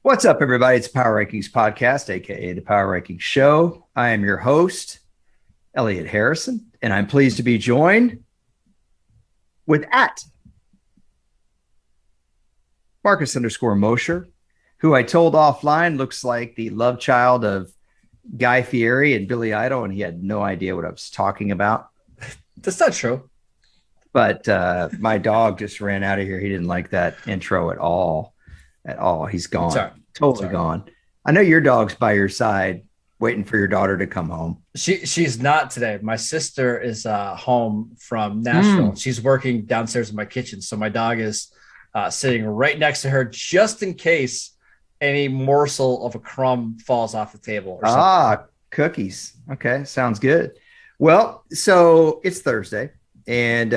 What's up, everybody? It's Power Rankings Podcast, aka the Power Rankings Show. I am your host, Elliot Harrison, and I'm pleased to be joined with @Marcus_Mosher, who I told offline looks like the love child of Guy Fieri and Billy Idol, and he had no idea what I was talking about. That's not true. But my dog just ran out of here. He didn't like that intro at all. He's gone. Sorry. Totally gone. I know your dog's by your side waiting for your daughter to come home. She's not today. My sister is home from Nashville. She's working downstairs in my kitchen. So my dog is sitting right next to her just in case any morsel of a crumb falls off the table. Or cookies. Okay. Sounds good. Well, so it's Thursday and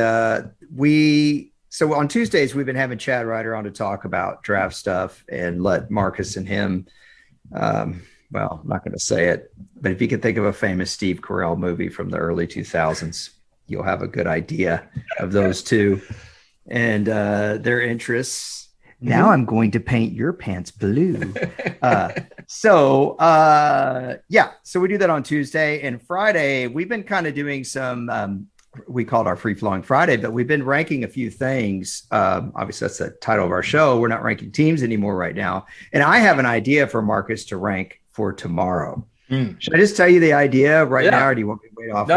So on Tuesdays, we've been having Chad Ryder on to talk about draft stuff and let Marcus and him, I'm not going to say it, but if you can think of a famous Steve Carell movie from the early 2000s, you'll have a good idea of those two and their interests. Now I'm going to paint your pants blue. So we do that on Tuesday and Friday. We've been kind of doing some we called our Free Flowing Friday, but we've been ranking a few things. Obviously, that's the title of our show. We're not ranking teams anymore right now. And I have an idea for Marcus to rank for tomorrow. Should I just tell you the idea right now, or do you want me to wait off?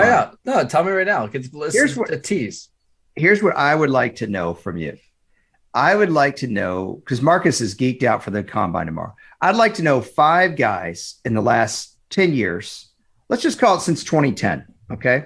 No, tell me right now. Here's a tease. Here's what I would like to know from you. I would like to know, because Marcus is geeked out for the combine tomorrow. I'd like to know 5 guys in the last 10 years. Let's just call it since 2010. Okay.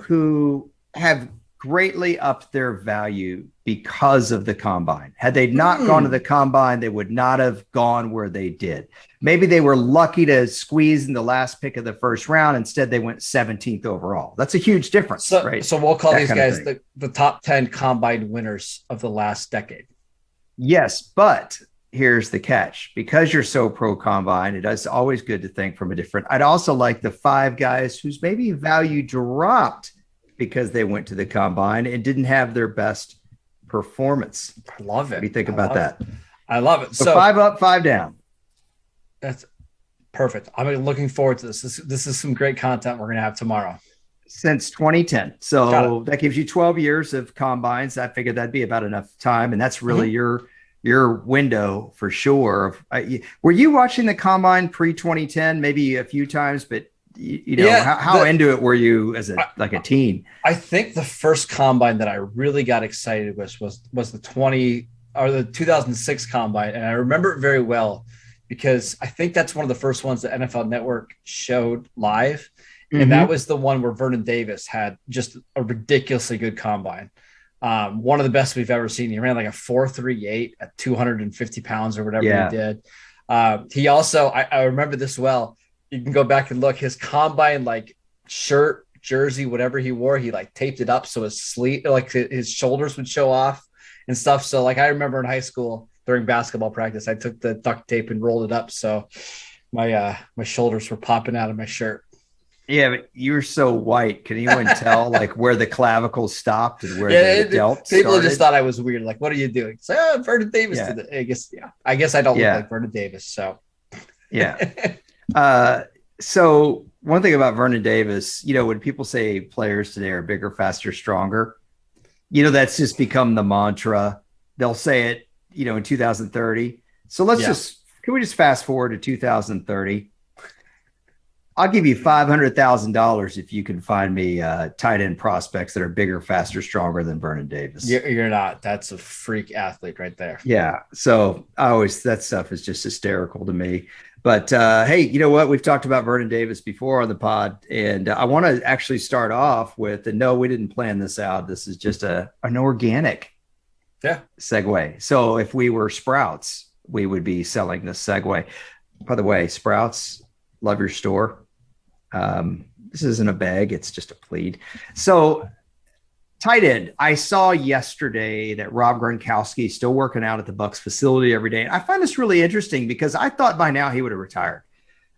Who have greatly upped their value because of the combine. Had they not gone to the combine, they would not have gone where they did. Maybe they were lucky to squeeze in the last pick of the first round. Instead, they went 17th overall. That's a huge difference, right? So we'll call these guys the top 10 combine winners of the last decade. Yes, but here's the catch. Because you're so pro combine, it is always good to think from a different. I'd also like the 5 guys whose maybe value dropped because they went to the combine and didn't have their best performance. I love it. What do you think about that? I love it. So 5 up, 5 down. That's perfect. I'm looking forward to this. This is some great content we're going to have tomorrow. Since 2010. So that gives you 12 years of combines. I figured that'd be about enough time. And that's really your window for sure. Were you watching the combine pre-2010 maybe a few times, but how into it were you as a teen? I think the first combine that I really got excited was the 2006 combine, and I remember it very well because I think that's one of the first ones that NFL Network showed live, and that was the one where Vernon Davis had just a ridiculously good combine. One of the best we've ever seen. He ran like a 4.38 at 250 pounds or whatever he did. He also, I remember this well. You can go back and look his combine, like shirt, jersey, whatever he wore, he like taped it up. So his sleeve, like his shoulders would show off and stuff. So like, I remember in high school during basketball practice, I took the duct tape and rolled it up. So my shoulders were popping out of my shirt. Yeah, but you're so white. Can anyone tell like where the clavicle stopped and where the delt people started? Just thought I was weird. Like, what are you doing? So Vernon Davis did it. I guess I don't look like Vernon Davis. So so one thing about Vernon Davis, when people say players today are bigger, faster, stronger, that's just become the mantra. They'll say it, in 2030. So can we just fast forward to 2030? I'll give you $500,000 if you can find me tight end prospects that are bigger, faster, stronger than Vernon Davis. You're not. That's a freak athlete right there. Yeah. So that stuff is just hysterical to me. But hey, you know what? We've talked about Vernon Davis before on the pod, and I want to actually start off with, and no, we didn't plan this out. This is just an organic segue. So if we were Sprouts, we would be selling this segue. By the way, Sprouts, love your store. This isn't a bag. It's just a plead. So tight end. I saw yesterday that Rob Gronkowski is still working out at the Bucs facility every day. I find this really interesting because I thought by now he would have retired.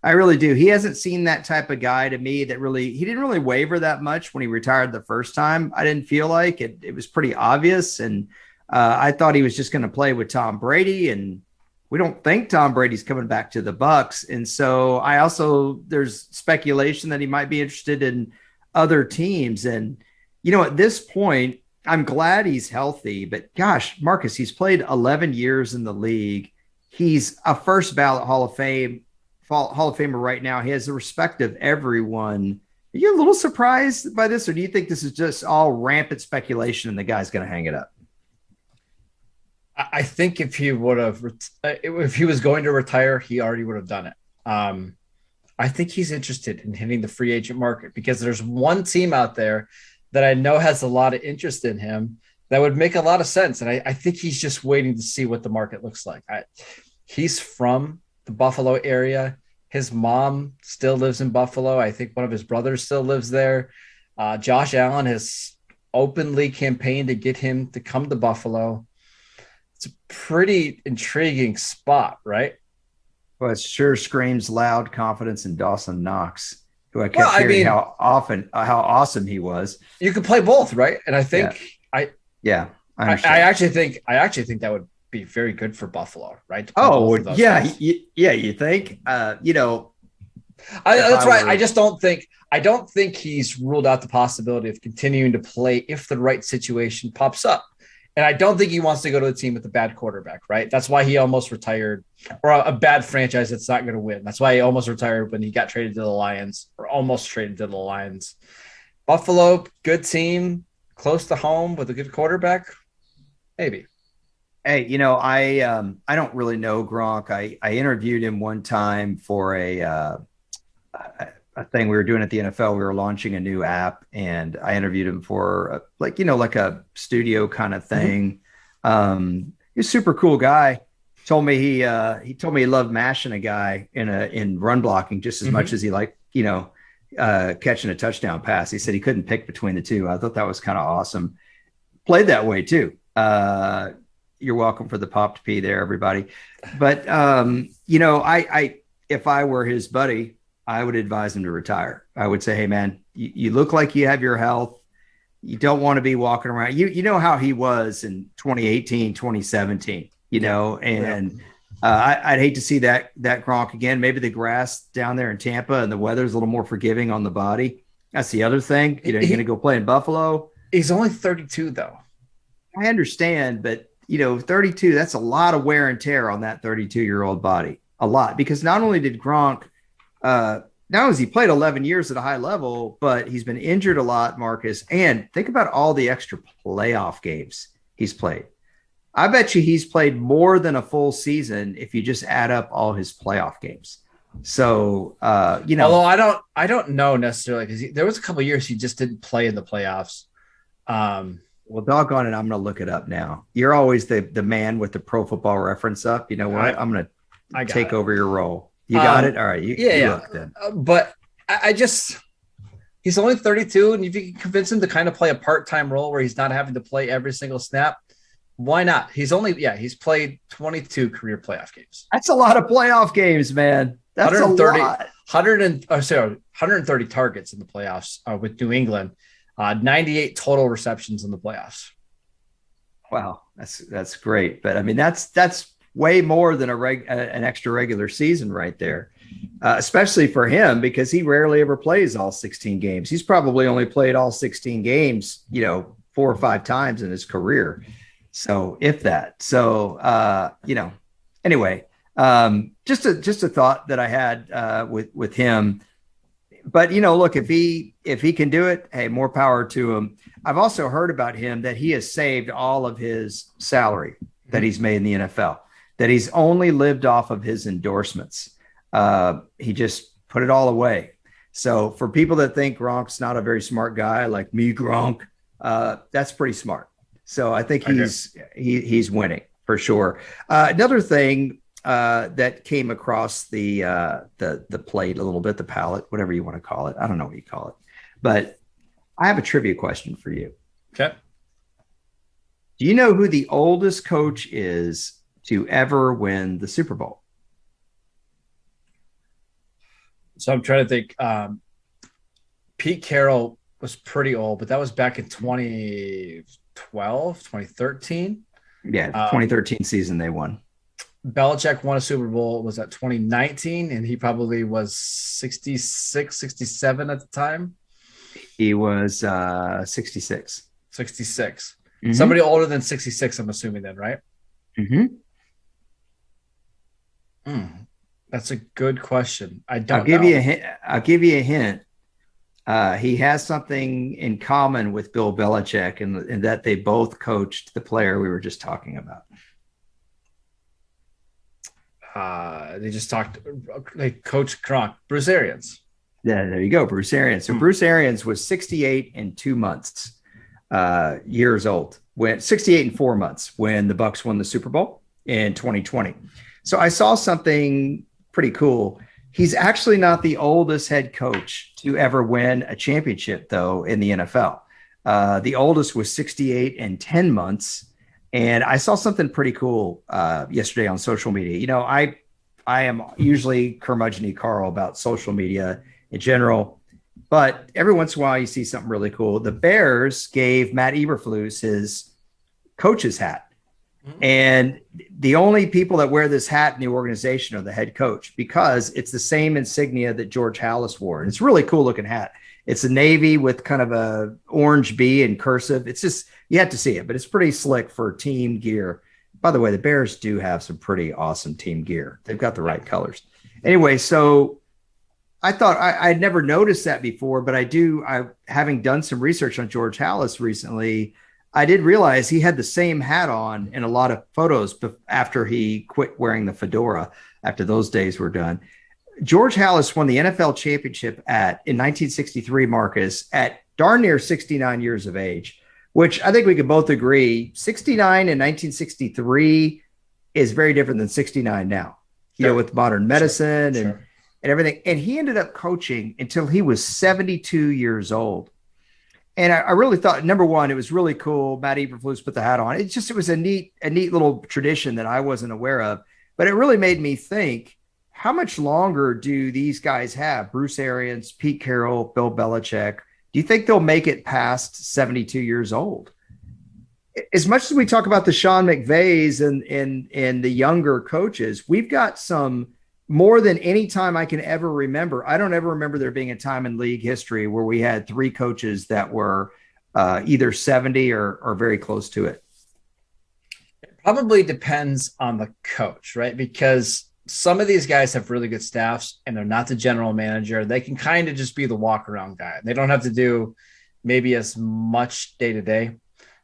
I really do. He hasn't seen that type of guy to me that he didn't really waver that much when he retired the first time. I didn't feel like it. It was pretty obvious. And I thought he was just going to play with Tom Brady, and we don't think Tom Brady's coming back to the Bucs. And so there's speculation that he might be interested in other teams. And, at this point, I'm glad he's healthy, but gosh, Marcus, he's played 11 years in the league. He's a first ballot Hall of Famer right now. He has the respect of everyone. Are you a little surprised by this, or do you think this is just all rampant speculation and the guy's going to hang it up? I think if he was going to retire, he already would have done it. I think he's interested in hitting the free agent market because there's one team out there that I know has a lot of interest in him that would make a lot of sense. And I think he's just waiting to see what the market looks like. He's from the Buffalo area. His mom still lives in Buffalo. I think one of his brothers still lives there. Josh Allen has openly campaigned to get him to come to Buffalo. It's a pretty intriguing spot, right? Well, it sure screams loud confidence in Dawson Knox, who I kept hearing how awesome he was. You could play both, right? And I think I actually think that would be very good for Buffalo, right? You think? That's right. I don't think he's ruled out the possibility of continuing to play if the right situation pops up. And I don't think he wants to go to a team with a bad quarterback, right? That's why he almost retired, or a bad franchise that's not going to win. That's why he almost retired when he got traded to the Lions, or almost traded to the Lions. Buffalo, good team, close to home with a good quarterback, maybe. Hey, I don't really know Gronk. I interviewed him one time for a thing we were doing at the NFL. We were launching a new app, and I interviewed him for like a studio kind of thing. Mm-hmm. He's a super cool guy. Told me he loved mashing a guy in run blocking just as much as he liked, catching a touchdown pass. He said he couldn't pick between the two. I thought that was kind of awesome. Played that way too. You're welcome for the popped P there, everybody. But if I were his buddy, I would advise him to retire. I would say, hey, man, you look like you have your health. You don't want to be walking around. You know how he was in 2018, 2017, and I'd hate to see that Gronk again. Maybe the grass down there in Tampa and the weather's a little more forgiving on the body. That's the other thing. You're going to go play in Buffalo. He's only 32, though. I understand, but 32, that's a lot of wear and tear on that 32-year-old body. A lot, because not only did Gronk, not only has he played 11 years at a high level, but he's been injured a lot, Marcus. And think about all the extra playoff games he's played. I bet you he's played more than a full season if you just add up all his playoff games. So, although I don't know necessarily, because there was a couple of years he just didn't play in the playoffs. Well, doggone it, I'm going to look it up now. You're always the man with the Pro Football Reference up. You know what? I'm going to take over your role. You got it? All right. You look then. But he's only 32, and if you can convince him to kind of play a part-time role where he's not having to play every single snap, why not? He's played 22 career playoff games. That's a lot of playoff games, man. That's 130, a lot. 130 targets in the playoffs with New England, 98 total receptions in the playoffs. Wow. That's great. But I mean, that's way more than an extra regular season right there, especially for him, because he rarely ever plays all 16 games. He's probably only played all 16 games, 4 or 5 times in his career. So if that, anyway, just a thought that I had with him, but look, if he can do it, hey, more power to him. I've also heard about him that he has saved all of his salary that he's made in the NFL, that he's only lived off of his endorsements. He just put it all away. So for people that think Gronk's not a very smart guy like me, Gronk, that's pretty smart. So I think he's winning for sure. Another thing that came across the plate a little bit, the palette, whatever you want to call it. I don't know what you call it, but I have a trivia question for you. Okay. Do you know who the oldest coach is to ever win the Super Bowl? So I'm trying to think. Pete Carroll was pretty old, but that was back in 2012, 2013. Yeah, 2013 season they won. Belichick won a Super Bowl, was that 2019, and he probably was 66, 67 at the time. He was 66. 66. Mm-hmm. Somebody older than 66, I'm assuming then, right? Mm-hmm. That's a good question. I'll give you a hint. I'll give you a hint. He has something in common with Bill Belichick in that they both coached the player we were just talking about. They coached Gronk, Bruce Arians. Yeah, there you go, Bruce Arians. So Bruce Arians was 68 and 2 months, years old, when 68 and 4 months when the Bucs won the Super Bowl in 2020. So I saw something pretty cool. He's actually not the oldest head coach to ever win a championship, though, in the NFL. The oldest was 68 and 10 months. And I saw something pretty cool yesterday on social media. You know, I am usually curmudgeon-y Carl about social media in general, but every once in a while you see something really cool. The Bears gave Matt Eberflus his coach's hat. And the only people that wear this hat in the organization are the head coach, because it's the same insignia that George Halas wore. And it's a really cool looking hat. It's a navy with kind of a orange bee in cursive. It's just, you have to see it, but it's pretty slick for team gear. By the way, the Bears do have some pretty awesome team gear. They've got the right colors. Anyway, so I thought I'd never noticed that before, but having done some research on George Halas recently, I did realize he had the same hat on in a lot of photos after he quit wearing the fedora, after those days were done. George Halas won the NFL championship in 1963, Marcus, at darn near 69 years of age, which I think we could both agree 69 in 1963 is very different than 69 now, you know, with modern medicine and everything. And he ended up coaching until he was 72 years old. And I really thought, number one, it was really cool. Matt Eberflus put the hat on. It was a neat little tradition that I wasn't aware of, but it really made me think, how much longer do these guys have? Bruce Arians, Pete Carroll, Bill Belichick. Do you think they'll make it past 72 years old? As much as we talk about the Sean McVays and the younger coaches, we've got some more than any time I can ever remember. I don't ever remember there being a time in league history where we had three coaches that were either 70 or very close to it. It probably depends on the coach, right? Because some of these guys have really good staffs and they're not the general manager. They can kind of just be the walk around guy. They don't have to do maybe as much day to day.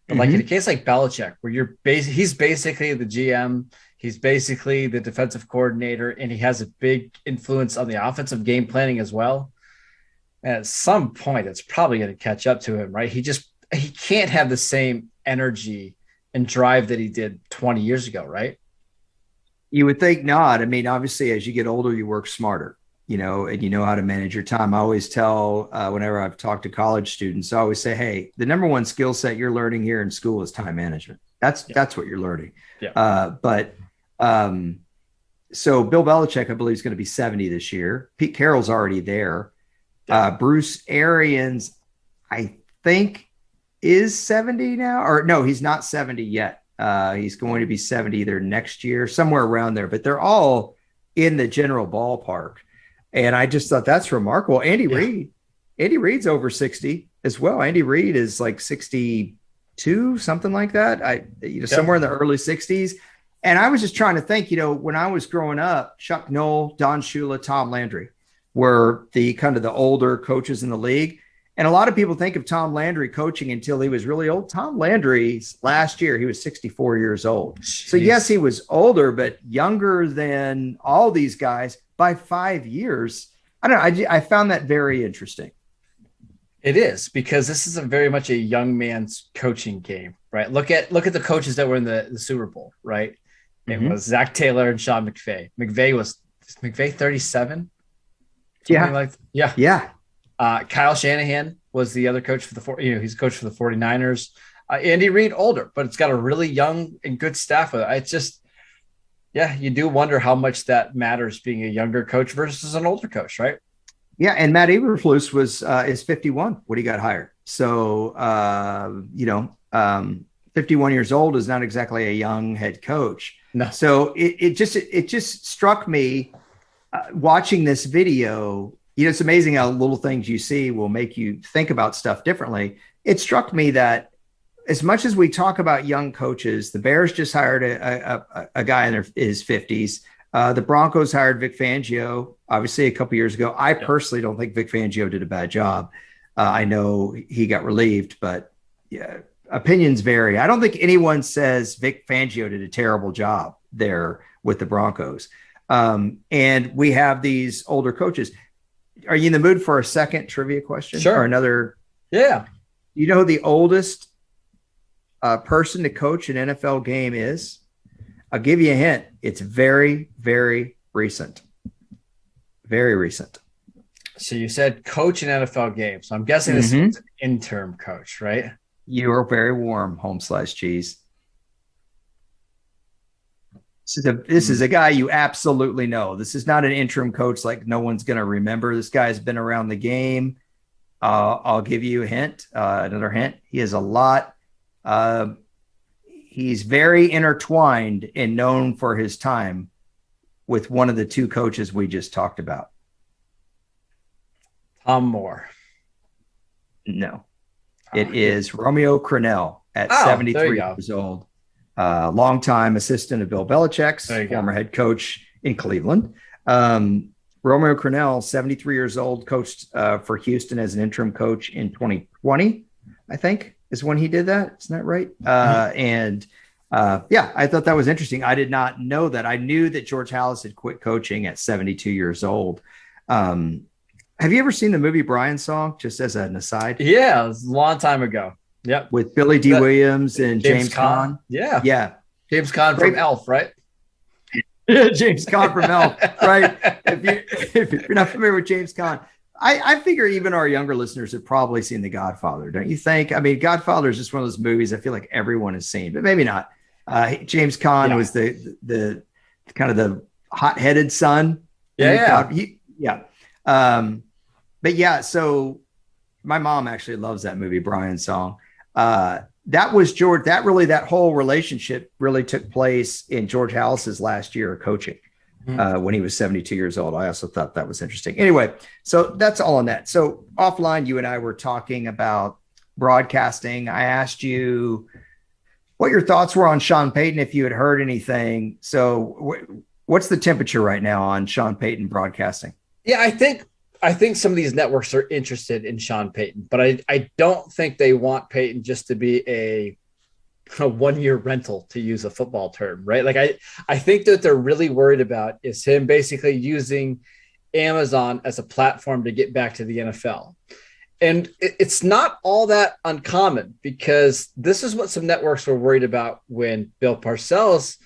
But like in a case like Belichick, where he's basically the GM, he's basically the defensive coordinator, and he has a big influence on the offensive game planning as well. And at some point, it's probably going to catch up to him, right? He can't have the same energy and drive that he did 20 years ago, right? You would think not. I mean, obviously, as you get older, you work smarter, you know, and you know how to manage your time. I always tell, whenever I've talked to college students, I always say, hey, the number one skill set you're learning here in school is time management. That's what you're learning. Yeah. So Bill Belichick, I believe, is going to be 70 this year. Pete Carroll's already there. Bruce Arians, I think, is 70 now, or no, he's not 70 yet. He's going to be 70 either next year, somewhere around there, but they're all in the general ballpark. And I just thought that's remarkable. Andy Reid's over 60 as well. Andy Reid is like 62, something like that. Somewhere in the early 60s. And I was just trying to think, you know, when I was growing up, Chuck Noll, Don Shula, Tom Landry were the kind of the older coaches in the league. And a lot of people think of Tom Landry coaching until he was really old. Tom Landry's last year, he was 64 years old. Jeez. So yes, he was older, but younger than all these guys by 5 years. I don't know. I found that very interesting. It is, because this is very much a young man's coaching game, right? Look at the coaches that were in the Super Bowl, right? It was Zach Taylor and Sean McVay. McVay 37? Yeah. Kyle Shanahan was the other coach for he's coach for the 49ers. Andy Reid, older, but it's got a really young and good staff. It's just, you do wonder how much that matters being a younger coach versus an older coach, right? Yeah, and Matt Eberflus is 51 when he got hired. So 51 years old is not exactly a young head coach. No. So it just struck me watching this video. It's amazing how little things you see will make you think about stuff differently. It struck me that as much as we talk about young coaches, the Bears just hired a guy in his 50s. The Broncos hired Vic Fangio, obviously, a couple years ago. I personally don't think Vic Fangio did a bad job. I know he got relieved, but opinions vary. I don't think anyone says Vic Fangio did a terrible job there with the Broncos. And we have these older coaches. Are you in the mood for a second trivia question? Sure. Or another? Yeah. You know who the oldest person to coach an NFL game is? I'll give you a hint. It's very, very recent. Very recent. So you said coach an NFL game. So I'm guessing this is an interim coach, right? You are very warm, home/cheese. This is a guy you absolutely know. This is not an interim coach like no one's going to remember. This guy's been around the game. I'll give you a hint, another hint. He has a lot. He's very intertwined and known for his time with one of the two coaches we just talked about. Tom Moore. No. It is Romeo Cornell at 73 years old. Longtime assistant of Bill Belichick's, former head coach in Cleveland. Romeo Cornell, 73 years old, coached for Houston as an interim coach in 2020, I think, is when he did that. Isn't that right? I thought that was interesting. I did not know that. I knew that George Halas had quit coaching at 72 years old. Have you ever seen the movie Brian Song, just as an aside? Yeah, it was a long time ago. Yep. With Billy D. Williams and James Caan. Yeah. James Caan from Elf, right? James Caan from Elf, right? If you're not familiar with James Caan, I figure even our younger listeners have probably seen The Godfather, don't you think? I mean, Godfather is just one of those movies I feel like everyone has seen, but maybe not. James Caan was the kind of the hot-headed son. So my mom actually loves that movie, Brian Song. That was George. That whole relationship really took place in George Halas's last year of coaching when he was 72 years old. I also thought that was interesting. Anyway, so that's all on that. So offline, you and I were talking about broadcasting. I asked you what your thoughts were on Sean Payton, if you had heard anything. So what's the temperature right now on Sean Payton broadcasting? Yeah, I think some of these networks are interested in Sean Payton, but I don't think they want Payton just to be a 1-year rental, to use a football term, right? Like I think that they're really worried about is him basically using Amazon as a platform to get back to the NFL. And it's not all that uncommon, because this is what some networks were worried about when Bill Parcells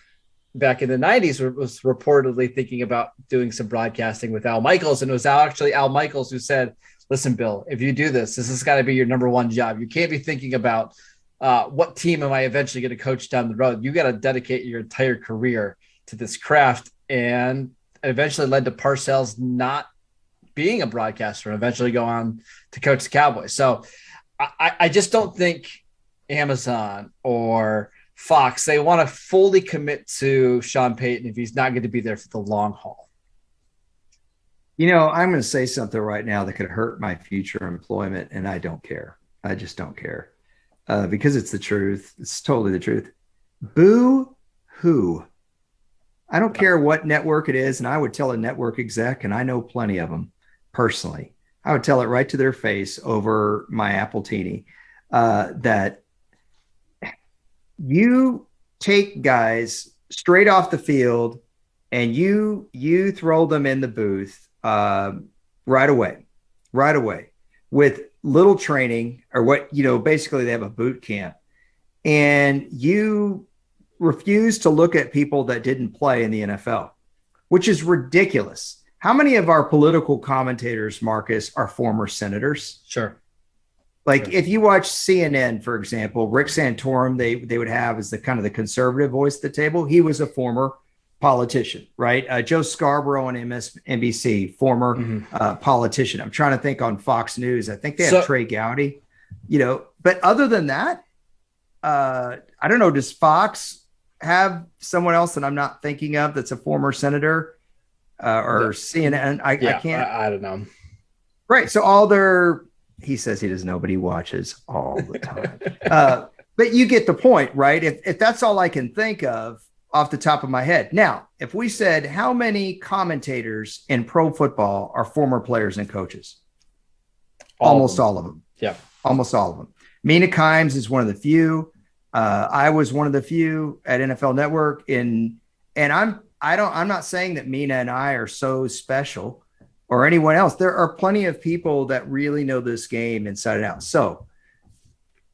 back in the 90s was reportedly thinking about doing some broadcasting with Al Michaels. And it was actually Al Michaels who said, listen, Bill, if you do this has got to be your number one job. You can't be thinking about what team am I eventually going to coach down the road. You got to dedicate your entire career to this craft. And it eventually led to Parcells not being a broadcaster and eventually go on to coach the Cowboys. So I just don't think Amazon or Fox, they want to fully commit to Sean Payton if he's not going to be there for the long haul. I'm going to say something right now that could hurt my future employment, and I don't care. I just don't care because it's the truth. It's totally the truth. Boo-hoo. I don't care what network it is, and I would tell a network exec, and I know plenty of them personally. I would tell it right to their face over my Appletini, that you take guys straight off the field and you throw them in the booth right away with little training, or what, basically they have a boot camp, and you refuse to look at people that didn't play in the NFL, which is ridiculous. How many of our political commentators, Marcus, are former senators? Sure. Like if you watch CNN, for example, Rick Santorum, they would have as the kind of the conservative voice at the table. He was a former politician, right? Joe Scarborough on MSNBC, former politician. I'm trying to think on Fox News. I think they have Trey Gowdy, but other than that, I don't know. Does Fox have someone else that I'm not thinking of that's a former senator or CNN? I can't. I don't know. Right. So he says he doesn't know, but he watches all the time. But you get the point, right? If that's all I can think of off the top of my head. Now, if we said how many commentators in pro football are former players and coaches? Almost all of them. Yeah. Almost all of them. Mina Kimes is one of the few. I was one of the few at NFL Network, and I'm not saying that Mina and I are so special or anyone else. There are plenty of people that really know this game inside and out. So,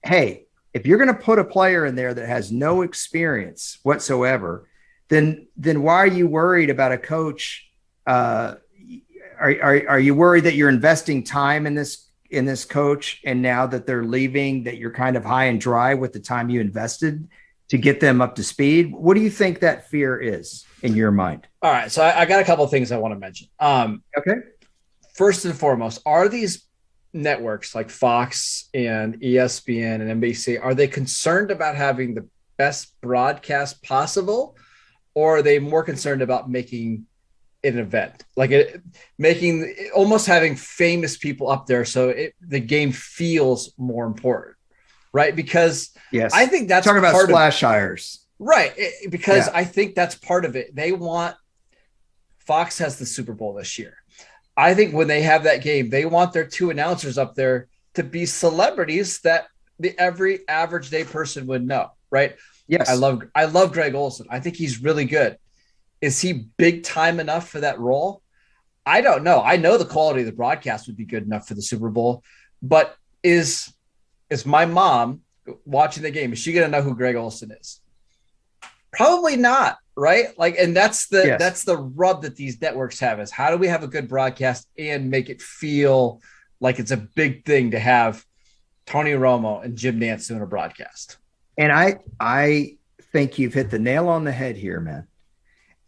hey, if you're going to put a player in there that has no experience whatsoever, then why are you worried about a coach? Are you worried that you're investing time in this coach, and now that they're leaving, that you're kind of high and dry with the time you invested to get them up to speed? What do you think that fear is in your mind? All right. So I got a couple of things I want to mention. Okay. First and foremost, are these networks like Fox and ESPN and NBC, are they concerned about having the best broadcast possible, or are they more concerned about making an event, almost having famous people up there so the game feels more important, right? Because yes, I think that's talking about splash hires, right? Because I think that's part of it. Fox has the Super Bowl this year. I think when they have that game, they want their two announcers up there to be celebrities that every average day person would know, right? Yes. I love Greg Olsen. I think he's really good. Is he big time enough for that role? I don't know. I know the quality of the broadcast would be good enough for the Super Bowl, but is my mom watching the game, is she going to know who Greg Olsen is? Probably not. Right. And that's the rub that these networks have, is how do we have a good broadcast and make it feel like it's a big thing to have Tony Romo and Jim Nantz doing a broadcast? And I think you've hit the nail on the head here, man.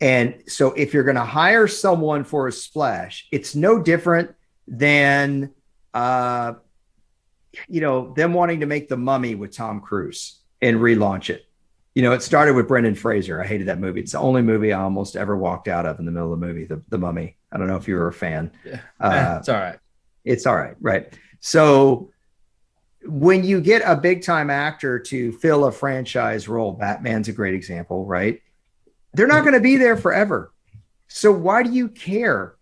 And so if you're going to hire someone for a splash, it's no different than, them wanting to make The Mummy with Tom Cruise and relaunch it. It started with Brendan Fraser. I hated that movie. It's the only movie I almost ever walked out of in the middle of the movie, The Mummy. I don't know if you were a fan. Yeah. It's all right. It's all right. Right. So when you get a big time actor to fill a franchise role, Batman's a great example, right? They're not going to be there forever. So why do you care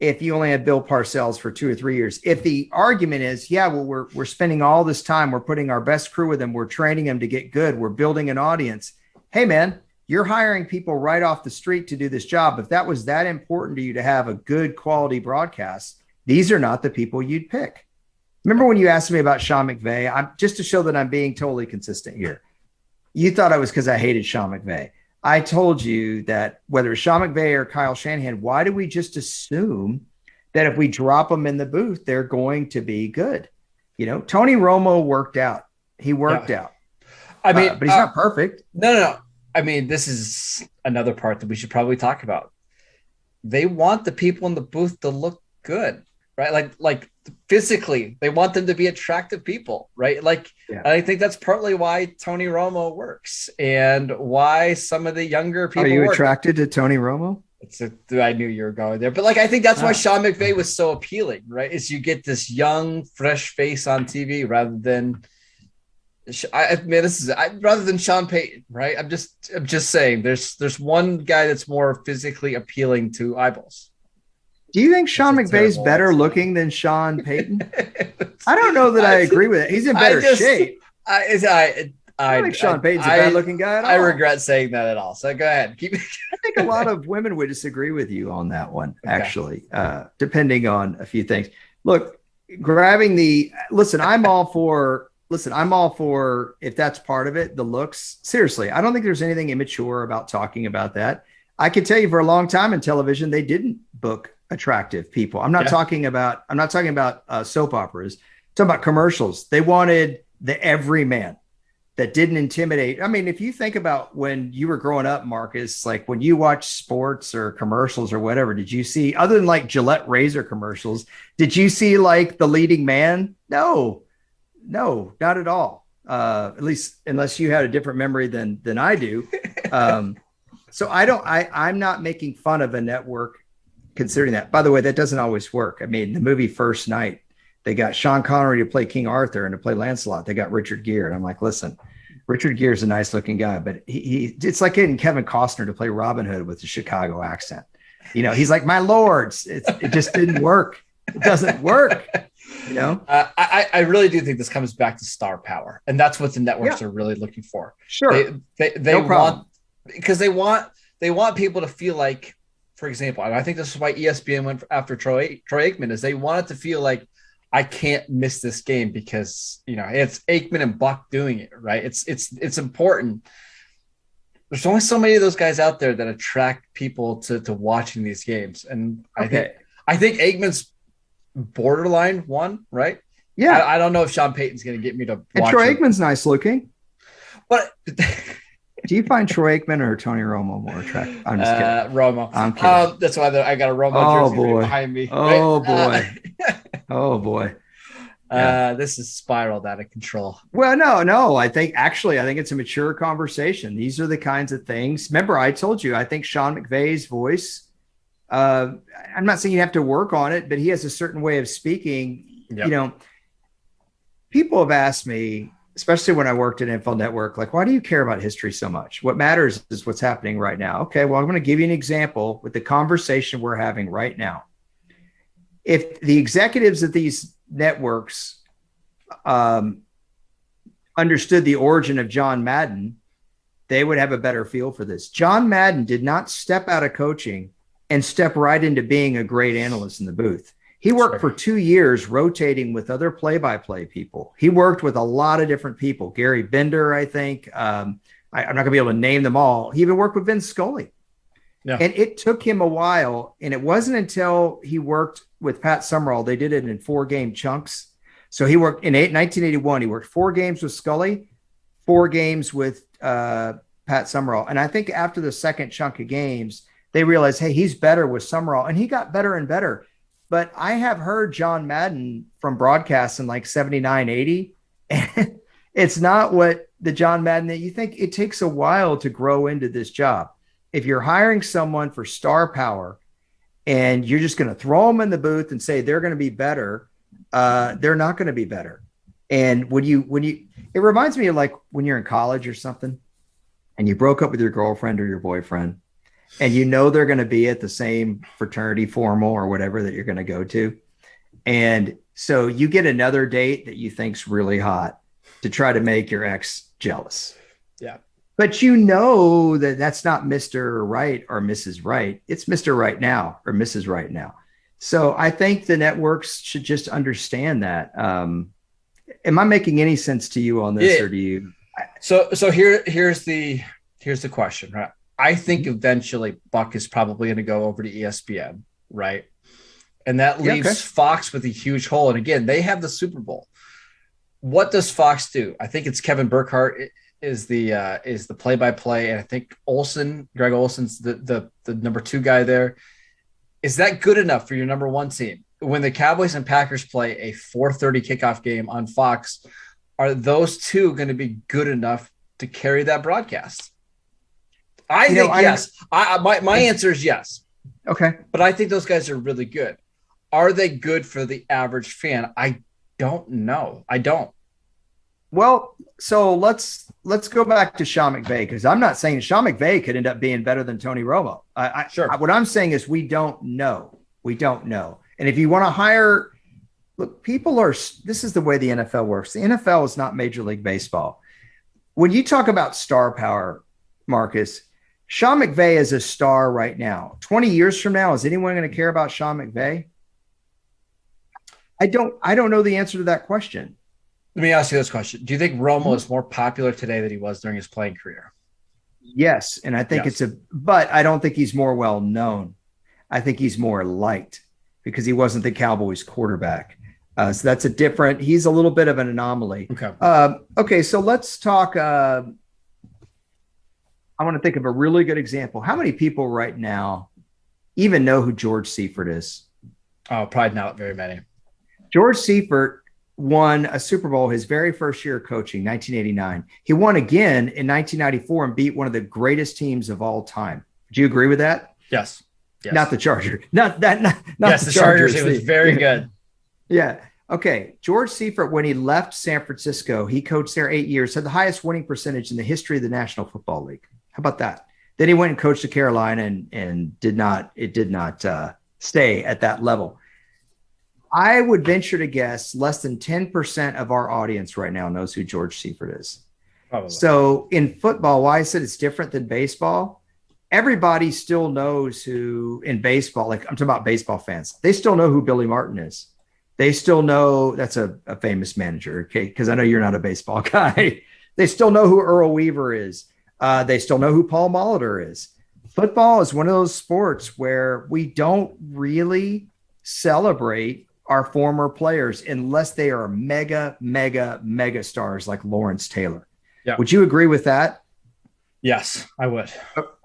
if you only have Bill Parcells for 2 or 3 years? If the argument is, we're spending all this time, we're putting our best crew with them, we're training them to get good, we're building an audience. Hey, man, you're hiring people right off the street to do this job. If that was that important to you to have a good quality broadcast, these are not the people you'd pick. Remember when you asked me about Sean McVay? Just to show that I'm being totally consistent here. You thought I was because I hated Sean McVay. I told you that whether it's Sean McVay or Kyle Shanahan, why do we just assume that if we drop them in the booth, they're going to be good? Tony Romo worked out. He worked out. I mean, but he's not perfect. No. I mean, this is another part that we should probably talk about. They want the people in the booth to look good, right? Like physically, they want them to be attractive people, right? I think that's partly why Tony Romo works and why some of the younger people. Are you attracted to Tony Romo? I knew you were going there, but I think that's why Sean McVay was so appealing, right? Is you get this young, fresh face on TV rather than, rather than Sean Payton, right? I'm just saying, there's one guy that's more physically appealing to eyeballs. Do you think Sean McVay's better looking than Sean Payton? I don't know that I agree with it. He's in better shape. I think Sean Payton's a bad-looking guy at all. I regret saying that at all. So go ahead. I think a lot of women would disagree with you on that one, actually, depending on a few things. Look, I'm all for if that's part of it, the looks. Seriously, I don't think there's anything immature about talking about that. I can tell you for a long time in television, they didn't book attractive people. I'm not talking about soap operas. I'm talking about commercials. They wanted the everyman that didn't intimidate. I mean, if you think about when you were growing up, Marcus, like when you watch sports or commercials or whatever, did you see, other than like Gillette razor commercials, did you see like the leading man? No, not at all. At least unless you had a different memory than I do. So I'm not making fun of a network considering that. By the way, that doesn't always work. I mean, the movie First Night, they got Sean Connery to play King Arthur, and to play Lancelot, they got Richard Gere. And I'm like, listen, Richard Gere's a nice looking guy, but it's like getting Kevin Costner to play Robin Hood with a Chicago accent. You know, he's like, my lords. It just didn't work. It doesn't work. You know, I really do think this comes back to star power, and that's what the networks are really looking for. Sure, they no want, because they want people to feel like, for example, and I think this is why ESPN went after Troy Aikman, is they wanted to feel like, I can't miss this game because, you know, it's Aikman and Buck doing it, right? It's important. There's only so many of those guys out there that attract people to watching these games, and I think Aikman's borderline one, right? Yeah, I don't know if Sean Payton's going to get me to watch. And Troy Aikman's nice looking, but do you find Troy Aikman or Tony Romo more attractive? I'm just kidding. Romo. I'm kidding. That's why I got a Romo jersey behind me. Oh boy. Oh boy. This is spiraled out of control. Well, no. I think it's a mature conversation. These are the kinds of things. Remember, I told you, I think Sean McVay's voice, I'm not saying you have to work on it, but he has a certain way of speaking. Yep. You know, people have asked me, especially when I worked at NFL Network, like, why do you care about history so much? What matters is what's happening right now. Okay, well, I'm going to give you an example with the conversation we're having right now. If the executives of these networks understood the origin of John Madden, they would have a better feel for this. John Madden did not step out of coaching and step right into being a great analyst in the booth. He worked for 2 years rotating with other play-by-play people. He worked with a lot of different people. Gary Bender, I think. I'm not going to be able to name them all. He even worked with Vince Scully. Yeah. And it took him a while. And it wasn't until he worked with Pat Summerall, they did it in 4-game chunks. So he worked in 1981. He worked 4 games with Scully, 4 games with Pat Summerall. And I think after the second chunk of games, they realized, hey, he's better with Summerall. And he got better and better. But I have heard John Madden from broadcasts in like 79, 80. And it's not what the John Madden that you think. It takes a while to grow into this job. If you're hiring someone for star power and you're just going to throw them in the booth and say they're going to be better, they're not going to be better. And it reminds me of like when you're in college or something and you broke up with your girlfriend or your boyfriend, and you know they're going to be at the same fraternity formal or whatever that you're going to go to. And so you get another date that you think's really hot to try to make your ex jealous. Yeah. But you know that that's not Mr. Right or Mrs. Right. It's Mr. Right now or Mrs. Right now. So I think the networks should just understand that. Am I making any sense to you on this, or do you? So here's the question, right? I think eventually Buck is probably going to go over to ESPN, right? And that leaves Fox with a huge hole. And again, they have the Super Bowl. What does Fox do? I think it's Kevin Burkhardt is the play-by-play, and I think Greg Olson's the number 2 guy there. Is that good enough for your number 1 team? When the Cowboys and Packers play a 4:30 kickoff game on Fox, are those 2 going to be good enough to carry that broadcast? I think yes. My answer is yes. Okay. But I think those guys are really good. Are they good for the average fan? I don't know. I don't. Well, so let's go back to Sean McVay, because I'm not saying Sean McVay could end up being better than Tony Romo. Sure. What I'm saying is we don't know. We don't know. And if you want to hire, look, this is the way the NFL works. The NFL is not Major League Baseball. When you talk about star power, Marcus, Sean McVay is a star right now. 20 years from now, is anyone going to care about Sean McVay? I don't know the answer to that question. Let me ask you this question. Do you think Romo is more popular today than he was during his playing career? Yes. And I think but I don't think he's more well known. I think he's more liked because he wasn't the Cowboys quarterback. So that's he's a little bit of an anomaly. Okay. Okay. So let's talk. I want to think of a really good example. How many people right now even know who George Seifert is? Oh, probably not very many. George Seifert won a Super Bowl his very first year of coaching, 1989. He won again in 1994 and beat one of the greatest teams of all time. Do you agree with that? Yes. Not the Chargers. Not yes, the Chargers. It was very good. Yeah. Okay. George Seifert, when he left San Francisco, he coached there 8 years, had the highest winning percentage in the history of the National Football League. How about that? Then he went and coached at Carolina and did not stay at that level. I would venture to guess less than 10% of our audience right now knows who George Seifert is. Probably. So in football, why I said it's different than baseball, everybody still knows who in baseball, like I'm talking about baseball fans, they still know who Billy Martin is. They still know that's a famous manager, okay? Because I know you're not a baseball guy. They still know who Earl Weaver is. They still know who Paul Molitor is. Football is one of those sports where we don't really celebrate our former players unless they are mega stars like Lawrence Taylor. Yeah. Would you agree with that? Yes, I would.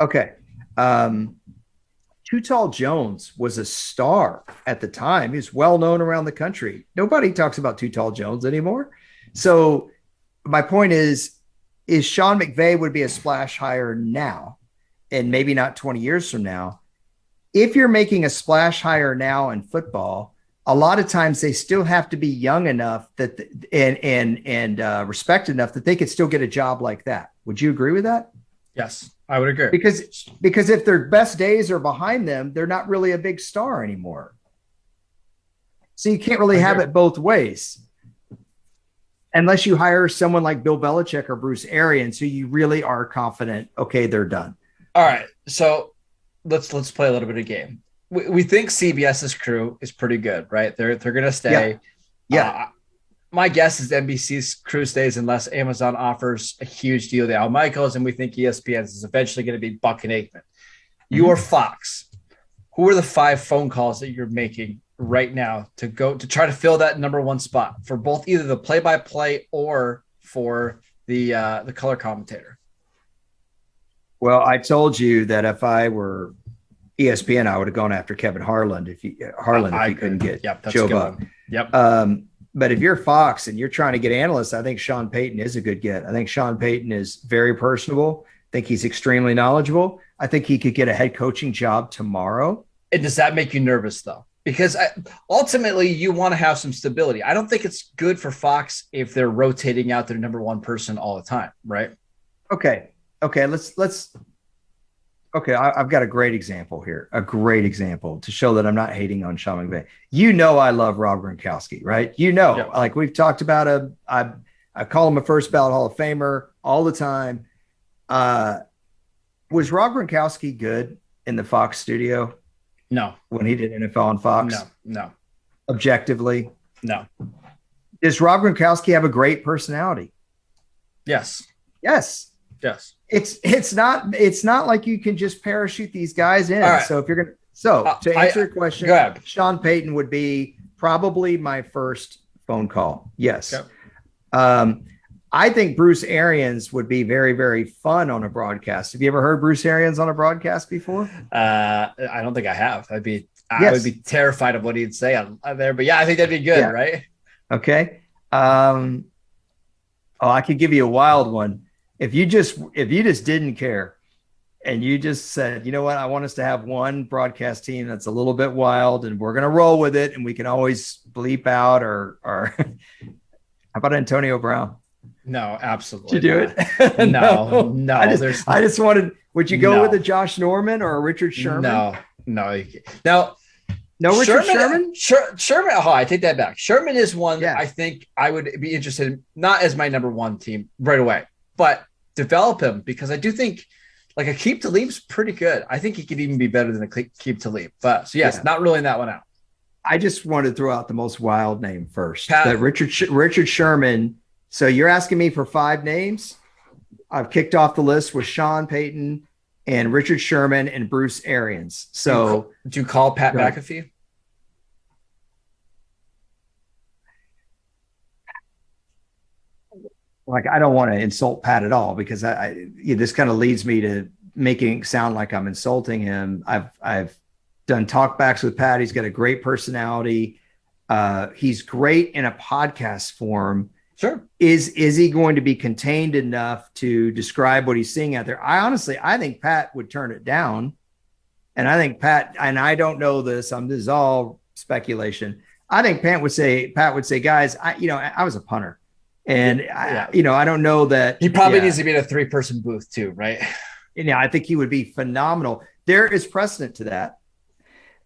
Okay. Too Tall Jones was a star at the time. He was well known around the country. Nobody talks about Too Tall Jones anymore. So my point is Sean McVay would be a splash hire now and maybe not 20 years from now. If you're making a splash hire now in football, a lot of times they still have to be young enough that and respected enough that they could still get a job like that. Would you agree with that? Yes, I would agree. Because if their best days are behind them, they're not really a big star anymore. So you can't really have it both ways. Unless you hire someone like Bill Belichick or Bruce Arians, who you really are confident, okay, they're done. All right. So let's play a little bit of game. We think CBS's crew is pretty good, right? They're going to stay. Yeah. My guess is NBC's crew stays unless Amazon offers a huge deal to Al Michaels, and we think ESPN's is eventually going to be Buck and Aikman. You are Fox. Who are the 5 phone calls that you're making right now to try to fill that number 1 spot for both either the play-by-play or for the color commentator? Well, I told you that if I were ESPN, I would have gone after Kevin Harlan if he couldn't get Joe Buck. Yep. But if you're Fox and you're trying to get analysts, I think Sean Payton is a good get. I think Sean Payton is very personable. I think he's extremely knowledgeable. I think he could get a head coaching job tomorrow. And does that make you nervous, though? Because ultimately you want to have some stability. I don't think it's good for Fox if they're rotating out their number 1 person all the time, right? Okay. Okay, I've got a great example here, a great example to show that I'm not hating on Sean McVay. You know I love Rob Gronkowski, right? You know, like we've talked about him. I call him a first ballot Hall of Famer all the time. Was Rob Gronkowski good in the Fox studio? No. When he did NFL on Fox? No. Objectively? No. Does Rob Gronkowski have a great personality? Yes. It's not like you can just parachute these guys in. Right. So if you're to answer your question, Sean Payton would be probably my first phone call. Yes. Okay. I think Bruce Arians would be very, very fun on a broadcast. Have you ever heard Bruce Arians on a broadcast before? I don't think I have. I would be terrified of what he'd say on there, but I think that'd be good. Right. Okay. I could give you a wild one. If you just didn't care and you just said, you know what, I want us to have one broadcast team that's a little bit wild and we're going to roll with it and we can always bleep out or how about Antonio Brown? No, absolutely. Did you do it? No. I just wanted, would you go with a Josh Norman or a Richard Sherman? No. Now, No, Richard Sherman? Sherman. Oh, I take that back. Sherman is one Yeah. I think I would be interested in, not as my number one team right away, but develop him because I do think like a Keep Talib's pretty good. I think he could even be better than a Keep Talib. But so yes, not ruling that one out. I just wanted to throw out the most wild name first. Pat, that Richard Sherman. So you're asking me for 5 names? I've kicked off the list with Sean Payton and Richard Sherman and Bruce Arians. So do you call Pat McAfee? Like, I don't want to insult Pat at all because this kind of leads me to making it sound like I'm insulting him. I've done talkbacks with Pat. He's got a great personality. He's great in a podcast form. Sure. Is he going to be contained enough to describe what he's seeing out there? I think Pat would turn it down. And I think Pat, and I don't know this, this is all speculation. I think Pat would say, guys, I was a punter. And I don't know that he probably needs to be in a 3-person booth too, right? I think he would be phenomenal. There is precedent to that.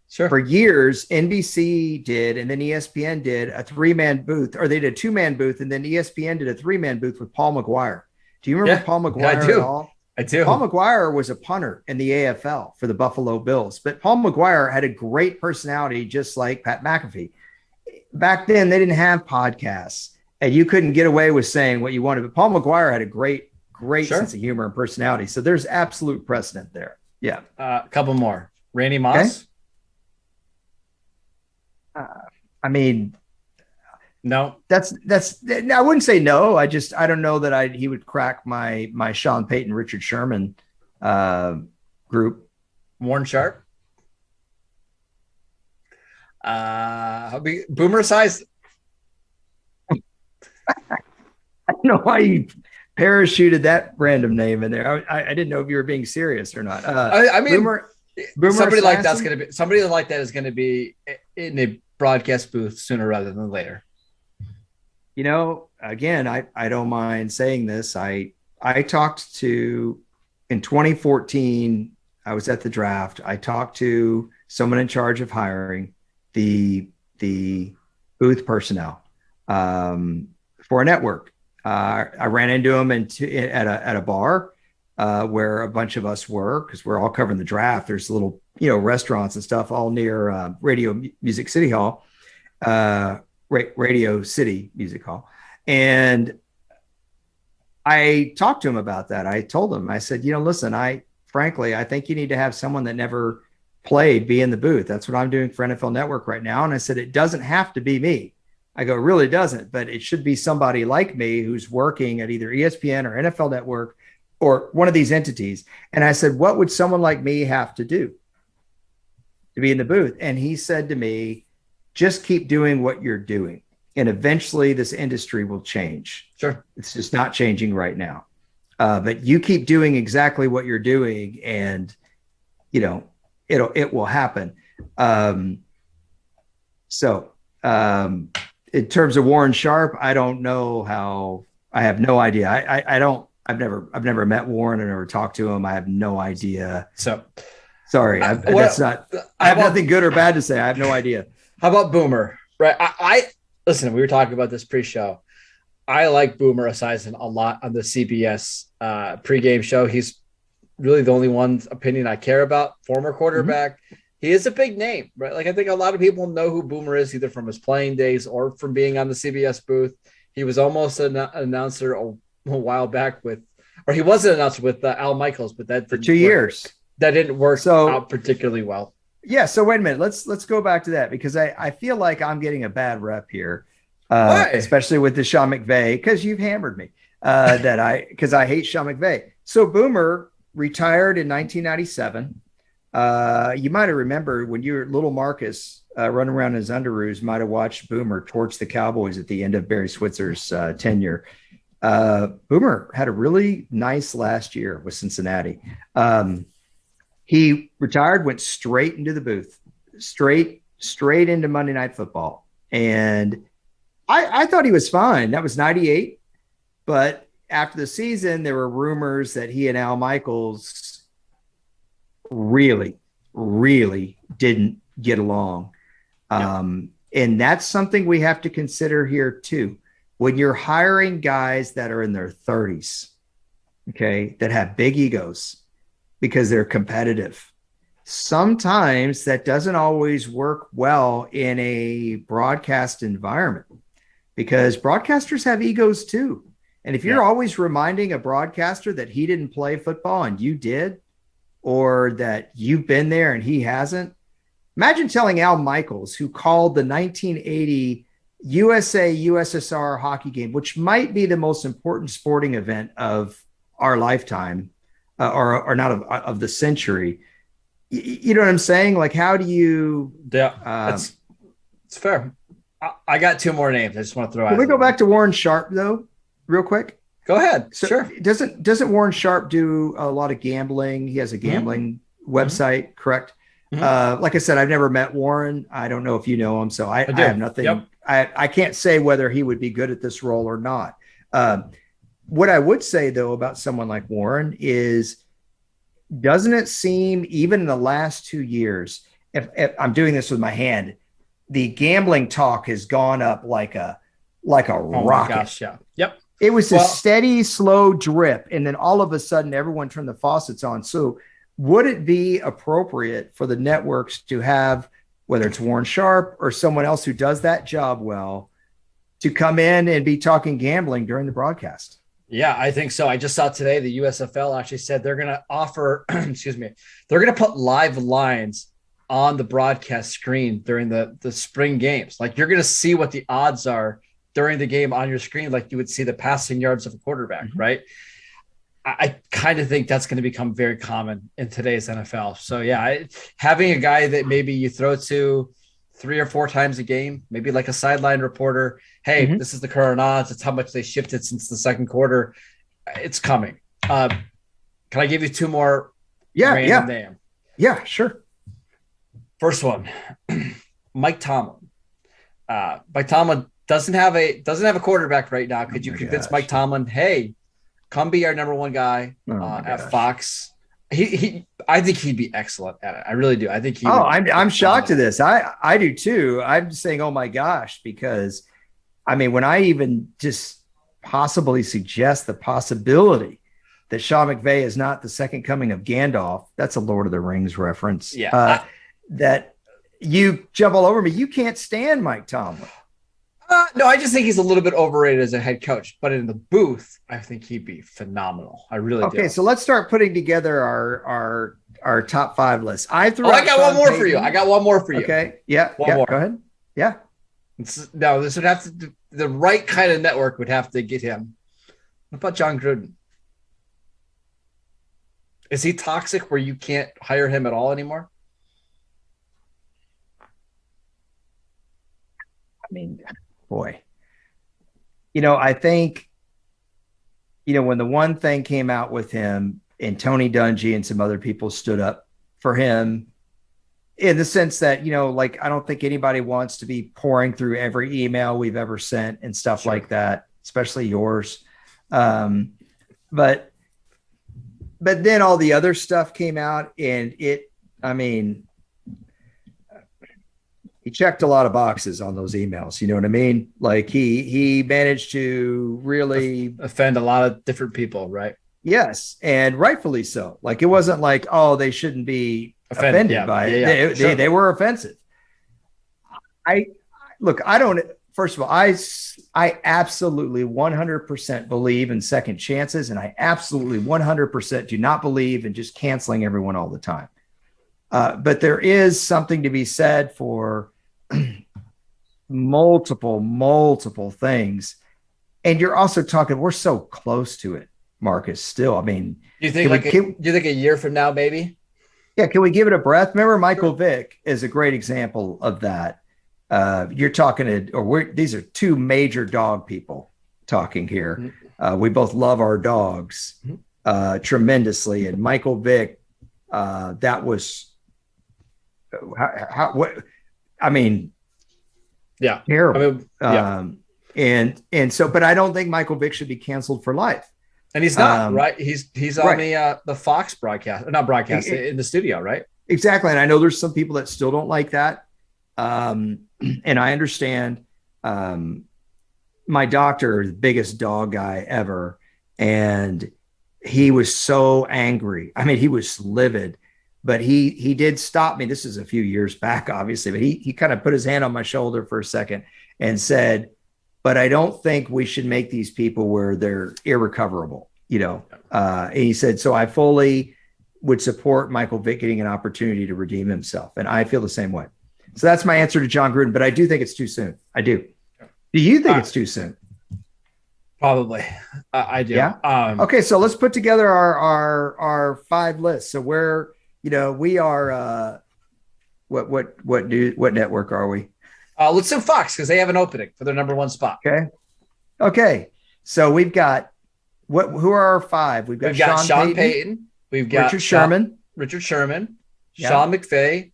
Sure. For years, NBC did, and then ESPN did a 3-man booth, or they did a 2-man booth, and then ESPN did a 3-man booth with Paul McGuire. Do you remember Paul McGuire at all? I do. Paul McGuire was a punter in the AFL for the Buffalo Bills, but Paul McGuire had a great personality, just like Pat McAfee. Back then, they didn't have podcasts, and you couldn't get away with saying what you wanted. But Paul McGuire had a great sense of humor and personality. So there's absolute precedent there. Yeah. A couple more. Randy Moss. Okay. No. That's. I wouldn't say no. I don't know that he would crack my Sean Payton, Richard Sherman group. Warren Sharp. Boomer size. I don't know why you parachuted that random name in there. I didn't know if you were being serious or not. Boomer somebody like that's going to be somebody like that is going to be in a broadcast booth sooner rather than later. Again, I don't mind saying this. I talked to, in 2014, I was at the draft. I talked to someone in charge of hiring the booth personnel for a network. I ran into him at a bar where a bunch of us were, because we're all covering the draft. There's little, restaurants and stuff all near Radio Music City Hall, Radio City Music Hall. And I talked to him about that. I told him, I said, listen, I think you need to have someone that never played be in the booth. That's what I'm doing for NFL Network right now. And I said, it doesn't have to be me. I go, it really doesn't, but it should be somebody like me who's working at either ESPN or NFL Network or one of these entities. And I said, what would someone like me have to do to be in the booth? And he said to me, just keep doing what you're doing. And eventually this industry will change. Sure. It's just not changing right now. But you keep doing exactly what you're doing, and, it will happen. In terms of Warren Sharp, I don't know how. I have no idea. I've never met Warren and never talked to him. I have no idea. So sorry. I have nothing good or bad to say. I have no idea. How about Boomer? Right. I listen, we were talking about this pre-show. I like Boomer Esiason a lot on the CBS pregame show. He's really the only one opinion I care about. Former quarterback. Mm-hmm. He is a big name, right? Like, I think a lot of people know who Boomer is, either from his playing days or from being on the CBS booth. He was almost an announcer a while back he was an announcer with Al Michaels, but that for 2 years. That didn't work out particularly well. Yeah. So wait a minute. Let's go back to that, because I feel like I'm getting a bad rep here, especially with the Sean McVay, because you've hammered me because I hate Sean McVay. So Boomer retired in 1997. You might have remembered when you were little Marcus running around in his underoos, might have watched Boomer torch the Cowboys at the end of Barry Switzer's tenure. Boomer had a really nice last year with Cincinnati. He retired, went straight into the booth, straight into Monday Night Football. And I thought he was fine. That was 98. But after the season, there were rumors that he and Al Michaels really, really didn't get along. And that's something we have to consider here too. When you're hiring guys that are in their 30s, okay, that have big egos because they're competitive, sometimes that doesn't always work well in a broadcast environment because broadcasters have egos too. And if you're always reminding a broadcaster that he didn't play football and you did, or that you've been there and he hasn't, imagine telling Al Michaels, who called the 1980 USA-USSR hockey game, which might be the most important sporting event of our lifetime, or not of the century. You know what I'm saying? Like, how do you? Yeah, it's fair. I got two more names. I just want to throw out. Can we go back to Warren Sharp though, real quick? Go ahead. So sure. Doesn't Warren Sharp do a lot of gambling? He has a gambling website, correct? Like I said, I've never met Warren. I don't know if you know him, so I have nothing. Yep. I can't say whether he would be good at this role or not. What I would say though about someone like Warren is, doesn't it seem even in the last 2 years, if I'm doing this with my hand, the gambling talk has gone up like a rocket. My gosh, yeah. Yep. It was a steady, slow drip, and then all of a sudden, everyone turned the faucets on. So, would it be appropriate for the networks to have, whether it's Warren Sharp or someone else who does that job well, to come in and be talking gambling during the broadcast? Yeah, I think so. I just saw today the USFL actually said they're going to offer, excuse me, they're going to put live lines on the broadcast screen during the spring games. Like, you're going to see what the odds are during the game on your screen, like you would see the passing yards of a quarterback, right? I kind of think that's going to become very common in today's NFL. So yeah, having a guy that maybe you throw to 3 or 4 times a game, maybe like a sideline reporter. Hey, this is the current odds. It's how much they shifted since the second quarter. It's coming. Can I give you 2 more? Name? Yeah, sure. First one, Mike Tomlin. Mike Tomlin doesn't have a quarterback right now. Could you convince Mike Tomlin, hey, come be our number 1 guy at Fox? I think he'd be excellent at it. I really do. I think he. I'm shocked to this. I do too. I'm saying, oh my gosh, because I mean, when I even just possibly suggest the possibility that Sean McVay is not the second coming of Gandalf, that's a Lord of the Rings reference. Yeah. That you jump all over me. You can't stand Mike Tomlin. No, I just think he's a little bit overrated as a head coach, but in the booth, I think he'd be phenomenal. I really do. Okay, so let's start putting together our top 5 list. I got one more for you. I got one more for you. Okay, yeah, one more. Go ahead. Yeah. No, this would have to. The right kind of network would have to get him. What about John Gruden? Is he toxic where you can't hire him at all anymore? I mean, boy, I think, when the one thing came out with him and Tony Dungy and some other people stood up for him in the sense that, I don't think anybody wants to be pouring through every email we've ever sent and stuff like that, especially yours. But then all the other stuff came out and he checked a lot of boxes on those emails. You know what I mean? Like he managed to really offend a lot of different people, right? Yes. And rightfully so. Like, it wasn't like, oh, they shouldn't be offended by it. They were offensive. First of all, I absolutely 100% believe in second chances. And I absolutely 100% do not believe in just canceling everyone all the time. But there is something to be said for multiple things. And you're also talking, we're so close to it, Marcus, still. I mean, do you think a year from now, maybe? Yeah. Can we give it a breath? Remember, Michael Vick is a great example of that. You're talking these are 2 major dog people talking here. We both love our dogs tremendously. And Michael Vick, that was, terrible. So, but I don't think Michael Vick should be canceled for life. And he's not, right? He's on the Fox broadcast, not broadcast, in the studio, right? Exactly. And I know there's some people that still don't like that. And I understand. My doctor, the biggest dog guy ever, and he was so angry. I mean, he was livid, but he did stop me. This is a few years back, obviously, but he kind of put his hand on my shoulder for a second and said, "But I don't think we should make these people where they're irrecoverable." And he said, "So I fully would support Michael Vick getting an opportunity to redeem himself," and I feel the same way. So that's my answer to John Gruden, but I do think it's too soon. I do. Do you think it's too soon? Probably. I do. Yeah. Okay. So let's put together our 5 lists. So we are, what network are we? Let's do Fox, because they have an opening for their number 1 spot. Okay. So we've got who are our 5? We've got Sean Payton. We've got Richard Sherman, Sean McVay,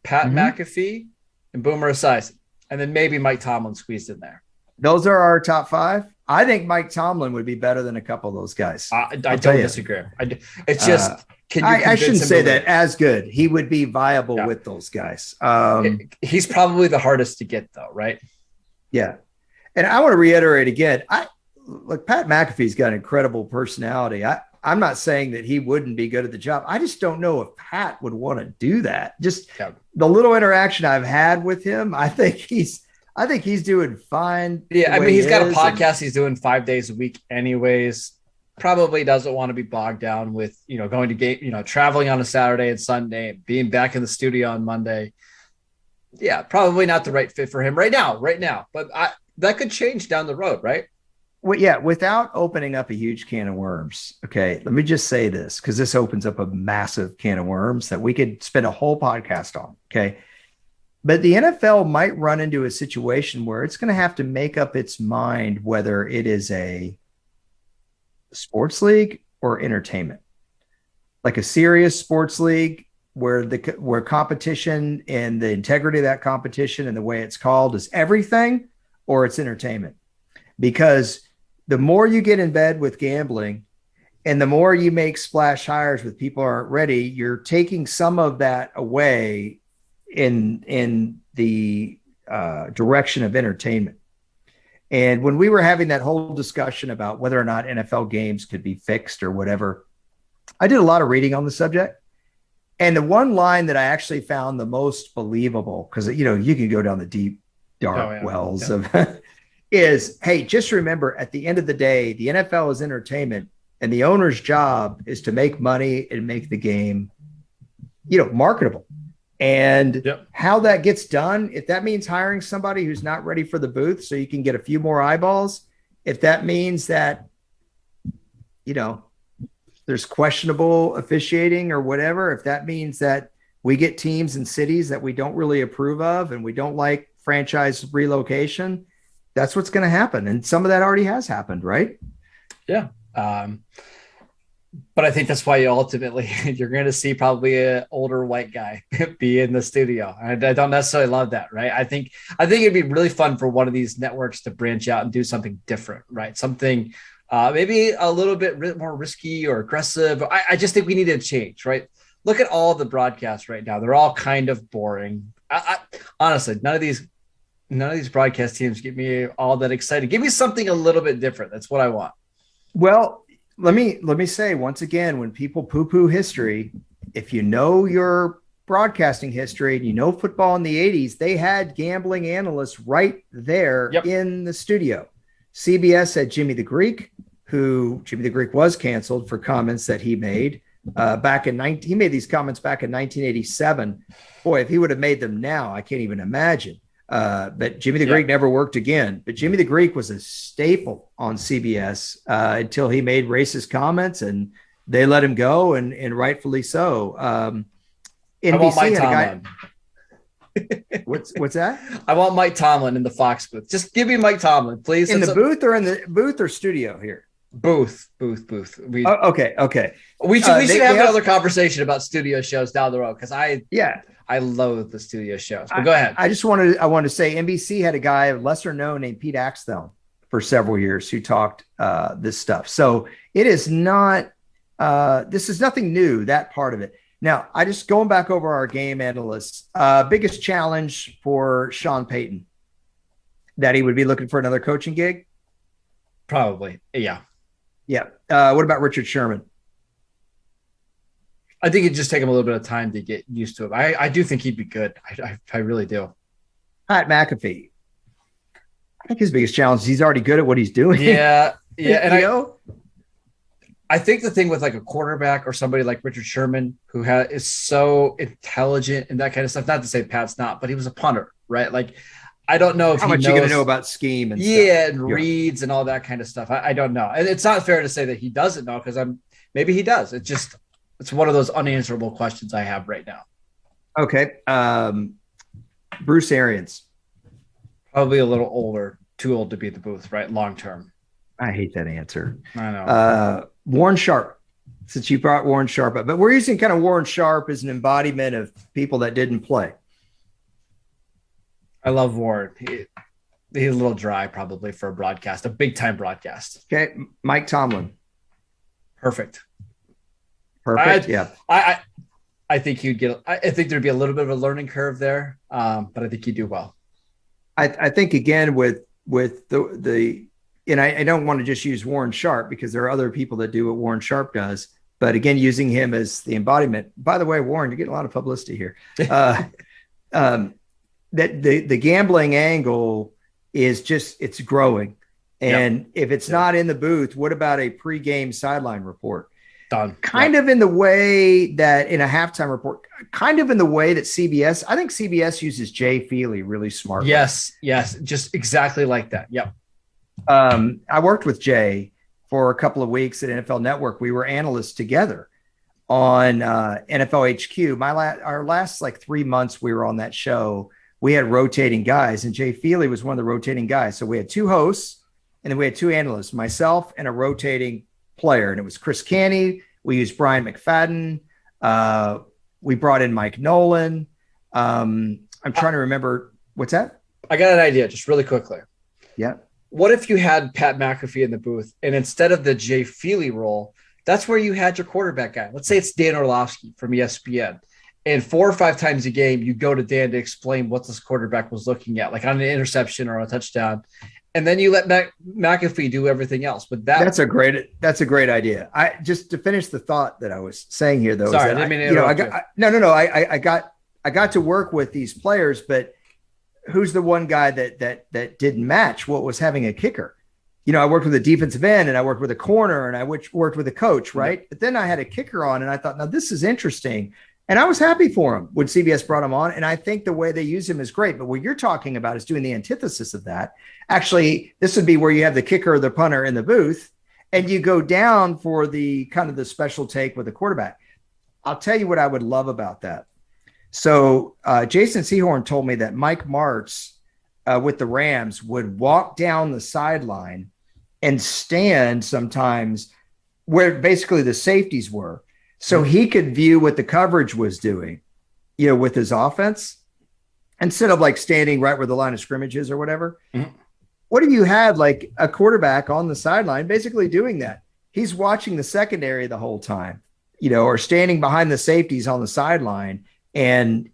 Pat McAfee, and Boomer Esiason. And then maybe Mike Tomlin squeezed in there. Those are our top 5. I think Mike Tomlin would be better than a couple of those guys. I don't disagree. It's just, I shouldn't say that as good. He would be viable with those guys. He's probably the hardest to get, though, right? Yeah. And I want to reiterate again, Pat McAfee's got an incredible personality. I'm not saying that he wouldn't be good at the job. I just don't know if Pat would want to do that. Just the little interaction I've had with him, I think he's doing fine. Yeah, I mean, he's got a podcast he's doing 5 days a week anyways. Probably doesn't want to be bogged down with, going to game, traveling on a Saturday and Sunday, being back in the studio on Monday. Yeah, probably not the right fit for him right now. But that could change down the road, right? Well, yeah, without opening up a huge can of worms. Okay, let me just say this, because this opens up a massive can of worms that we could spend a whole podcast on. Okay. But the NFL might run into a situation where it's going to have to make up its mind whether it is a sports league or entertainment, like a serious sports league where competition and the integrity of that competition and the way it's called is everything, or it's entertainment. Because the more you get in bed with gambling and the more you make splash hires with people who aren't ready, you're taking some of that away in the direction of entertainment. And when we were having that whole discussion about whether or not NFL games could be fixed or whatever, I did a lot of reading on the subject. And the one line that I actually found the most believable, because, you can go down the deep, dark wells of is, hey, just remember, at the end of the day, the NFL is entertainment and the owner's job is to make money and make the game, marketable. And how that gets done, if that means hiring somebody who's not ready for the booth so you can get a few more eyeballs, if that means that, there's questionable officiating or whatever, if that means that we get teams and cities that we don't really approve of and we don't like franchise relocation, that's what's going to happen. And some of that already has happened, right? Yeah. But I think that's why you're going to see probably an older white guy be in the studio. I don't necessarily love that, right? I think it'd be really fun for one of these networks to branch out and do something different, right? Something maybe a little bit more risky or aggressive. I just think we need to change, right? Look at all the broadcasts right now. They're all kind of boring. Honestly, none of these broadcast teams get me all that excited. Give me something a little bit different. That's what I want. Well, let me say once again, when people poo-poo history, if you know your broadcasting history and you know football in the 80s, they had gambling analysts right there in the studio. CBS had Jimmy the Greek, Jimmy the Greek was canceled for comments that he made he made these comments back in 1987. Boy, if he would have made them now, I can't even imagine. But Jimmy the Greek never worked again. But Jimmy the Greek was a staple on CBS until he made racist comments, and they let him go, and rightfully so. NBC had a guy. What's that? I want Mike Tomlin in the Fox booth. Just give me Mike Tomlin, please. In the booth or in the booth or studio here? Booth. Okay. We should have another conversation about studio shows down the road, because I loathe the studio shows. But go ahead. I wanted to say NBC had a guy lesser known named Pete Axtell for several years who talked this stuff. So it is not this is nothing new, that part of it. Now, I just going back over our game analysts. Biggest challenge for Sean Payton that he would be looking for another coaching gig? Probably. Yeah. Yeah. What about Richard Sherman? I think it'd just take him a little bit of time to get used to it. I do think he'd be good. I really do. Pat McAfee. I think his biggest challenge is he's already good at what he's doing. Yeah. Yeah. And I think the thing with like a quarterback or somebody like Richard Sherman, who is so intelligent and that kind of stuff, not to say Pat's not, but he was a punter, right? Like, I don't know if how much you're going to know about scheme and stuff. And reads and all that kind of stuff. I don't know. And it's not fair to say that he doesn't know, because maybe he does. It's one of those unanswerable questions I have right now. Okay. Bruce Arians. Probably a little older, too old to be at the booth, right? Long term. I hate that answer. I know. Warren Sharp, since you brought Warren Sharp up, but we're using kind of Warren Sharp as an embodiment of people that didn't play. I love Warren. He's a little dry probably for a broadcast, a big time broadcast. Okay. Mike Tomlin. Perfect. Yeah. I think he'd get, I think there'd be a little bit of a learning curve there. But I think he'd do well. I think again with the and I don't want to just use Warren Sharp, because there are other people that do what Warren Sharp does, but again, using him as the embodiment. By the way, Warren, you're getting a lot of publicity here. That the gambling angle is just, it's growing. And if it's not in the booth, what about a pregame sideline report? Done. Kind of in the way that in a halftime report, kind of in the way that CBS, I think CBS uses Jay Feely really smartly. Yes. Just exactly like that. Yep. I worked with Jay for a couple of weeks at NFL Network. We were analysts together on NFL HQ. Our last like 3 months we were on that show, we had rotating guys, and Jay Feely was one of the rotating guys. So we had 2 hosts, and then we had 2 analysts, myself and a rotating player. And it was Chris Canny. We used Brian McFadden. We brought in Mike Nolan. I'm trying to remember. What's that? I got an idea just really quickly. Yeah. What if you had Pat McAfee in the booth, and instead of the Jay Feely role, that's where you had your quarterback guy? Let's say it's Dan Orlovsky from ESPN. And 4 or 5 times a game, you go to Dan to explain what this quarterback was looking at, like on an interception or a touchdown. And then you let McAfee do everything else. But that's a great idea. I just to finish the thought that I was saying here, though. Sorry, I got to work with these players, but who's the one guy that didn't match what was having a kicker? I worked with a defensive end, and I worked with a corner, and I worked with a coach, right? Yeah. But then I had a kicker on, and I thought, now this is interesting. And I was happy for him when CBS brought him on. And I think the way they use him is great. But what you're talking about is doing the antithesis of that. Actually, this would be where you have the kicker or the punter in the booth, and you go down for the kind of the special take with the quarterback. I'll tell you what I would love about that. So Jason Sehorn told me that Mike Martz with the Rams would walk down the sideline and stand sometimes where basically the safeties were. So he could view what the coverage was doing, with his offense, instead of like standing right where the line of scrimmage is or whatever. Mm-hmm. What if you had like a quarterback on the sideline basically doing that? He's watching the secondary the whole time, or standing behind the safeties on the sideline. And,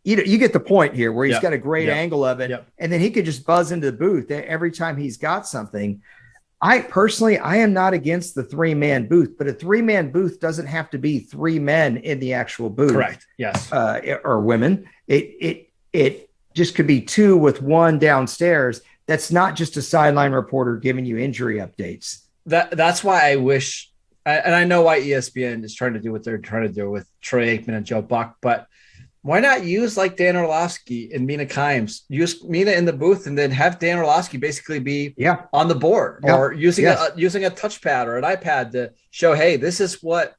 you get the point here where he's got a great angle of it. Yep. And then he could just buzz into the booth every time he's got something. I am not against the 3-man booth, but a 3-man booth doesn't have to be 3 men in the actual booth. Correct. Yes. Or women. It just could be 2 with 1 downstairs. That's not just a sideline reporter giving you injury updates. That's why I wish, and I know why ESPN is trying to do what they're trying to do with Troy Aikman and Joe Buck, but why not use like Dan Orlovsky and Mina Kimes? Use Mina in the booth, and then have Dan Orlovsky basically be on the board or using a touchpad or an iPad to show, hey, this is what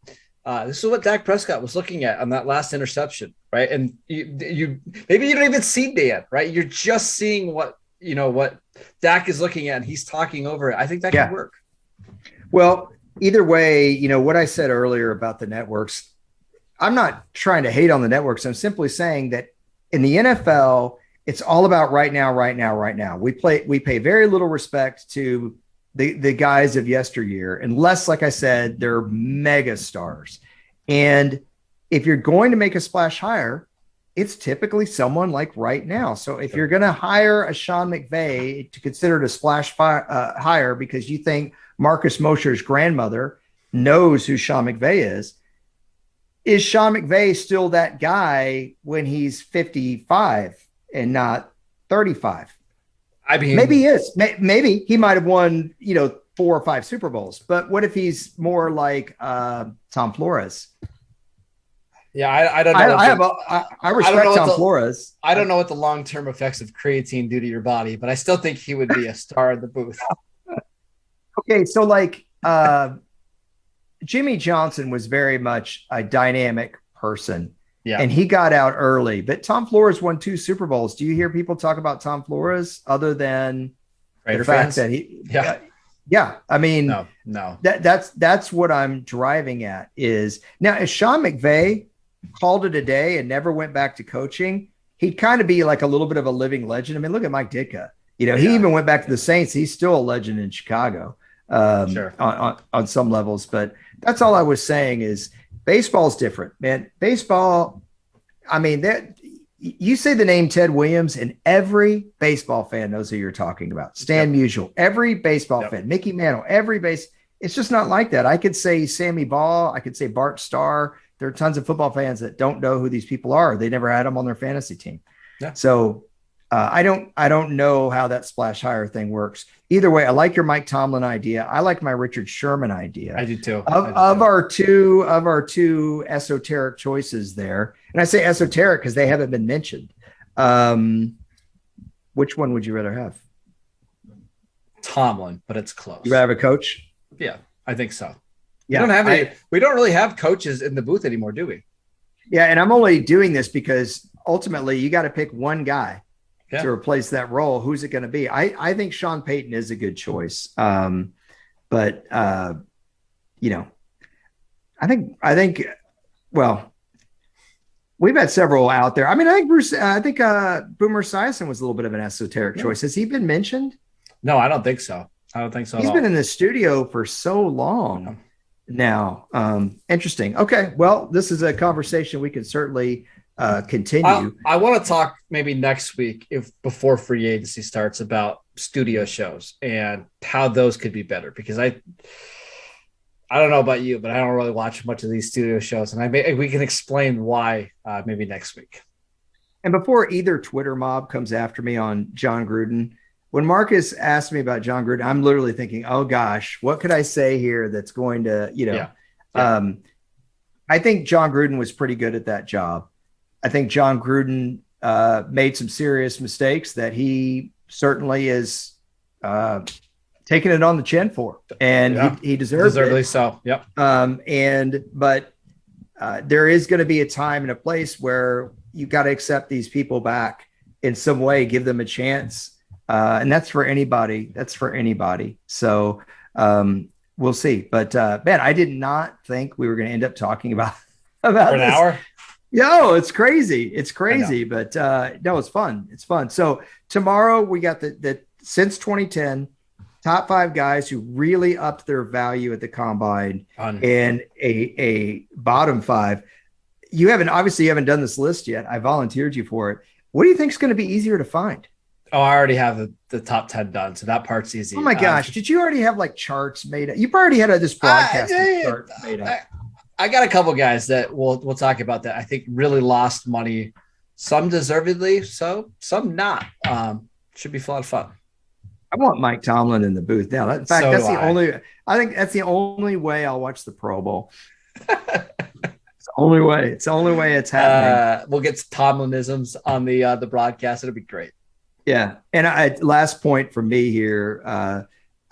Dak Prescott was looking at on that last interception, right? And you maybe you don't even see Dan, right? You're just seeing what Dak is looking at, and he's talking over it. I think that could work. Well, either way, what I said earlier about the networks, I'm not trying to hate on the networks. I'm simply saying that in the NFL, it's all about right now. We pay very little respect to the guys of yesteryear, unless, like I said, they're mega stars. And if you're going to make a splash hire, it's typically someone like right now. So if you're going to hire a Sean McVay to consider it a splash hire because you think Marcus Mosher's grandmother knows who Sean McVay is Sean McVay still that guy when he's 55 and not 35? I mean, maybe he is. Maybe he might have won, 4 or 5 Super Bowls. But what if he's more like Tom Flores? Yeah, I don't know. I respect Tom Flores. I don't know what the long-term effects of creatine do to your body, but I still think he would be a star in the booth. Okay, so like Jimmy Johnson was very much a dynamic person. Yeah. And he got out early. But Tom Flores won 2 Super Bowls. Do you hear people talk about Tom Flores other than Raider the fact fans? that he Yeah. I mean, no. That's what I'm driving at is now if Sean McVay called it a day and never went back to coaching, he'd kind of be like a little bit of a living legend. I mean, look at Mike Ditka. He even went back to the Saints. He's still a legend in Chicago on some levels. But that's all I was saying is baseball's different, man. Baseball, I mean, you say the name Ted Williams and every baseball fan knows who you're talking about. Stan Musial, every baseball fan, Mickey Mantle, it's just not like that. I could say Sammy Baugh. I could say Bart Starr. There are tons of football fans that don't know who these people are. They never had them on their fantasy team. Yeah. So I don't know how that splash hire thing works. Either way, I like your Mike Tomlin idea. I like my Richard Sherman idea. I do too. Of our two esoteric choices there, and I say esoteric because they haven't been mentioned. Which one would you rather have? Tomlin, but it's close. You rather have a coach? Yeah, I think so. Yeah, we don't really have coaches in the booth anymore, do we? Yeah, and I'm only doing this because ultimately you got to pick one guy to replace that role. Who's it going to be? I think Sean Payton is a good choice. But I think we've had several out there. I mean, I think Boomer Esiason was a little bit of an esoteric choice. Has he been mentioned? No, I don't think so. He's been in the studio for so long now. Interesting. Okay. Well, this is a conversation we can certainly continue. I want to talk maybe next week before free agency starts about studio shows and how those could be better, because I don't know about you, but I don't really watch much of these studio shows, and we can explain why maybe next week. And before either Twitter mob comes after me on John Gruden, when Marcus asked me about John Gruden, I'm literally thinking, oh gosh, what could I say here that's going to, I think John Gruden was pretty good at that job. I think John Gruden made some serious mistakes that he certainly is taking it on the chin for, and he deserves deservedly it. So. Yep. But there is going to be a time and a place where you got to accept these people back in some way, give them a chance. And that's for anybody. So we'll see. But man, I did not think we were going to end up talking about for an hour. Yo, it's crazy. But no, it's fun. So tomorrow we got the since 2010 top 5 guys who really upped their value at the combine, and a bottom 5. You haven't done this list yet. I volunteered you for it. What do you think is going to be easier to find? Oh, I already have the top 10 done, so that part's easy. Oh my gosh. Did you already have like charts made up? You already had this broadcast chart made up. I got a couple guys that we'll talk about that I think really lost money, some deservedly, so some not. Should be a lot of fun. I want Mike Tomlin in the booth now. I think that's the only way I'll watch the Pro Bowl. It's the only way it's happening. We'll get Tomlinisms on the broadcast. It'll be great. Yeah. And last point from me here,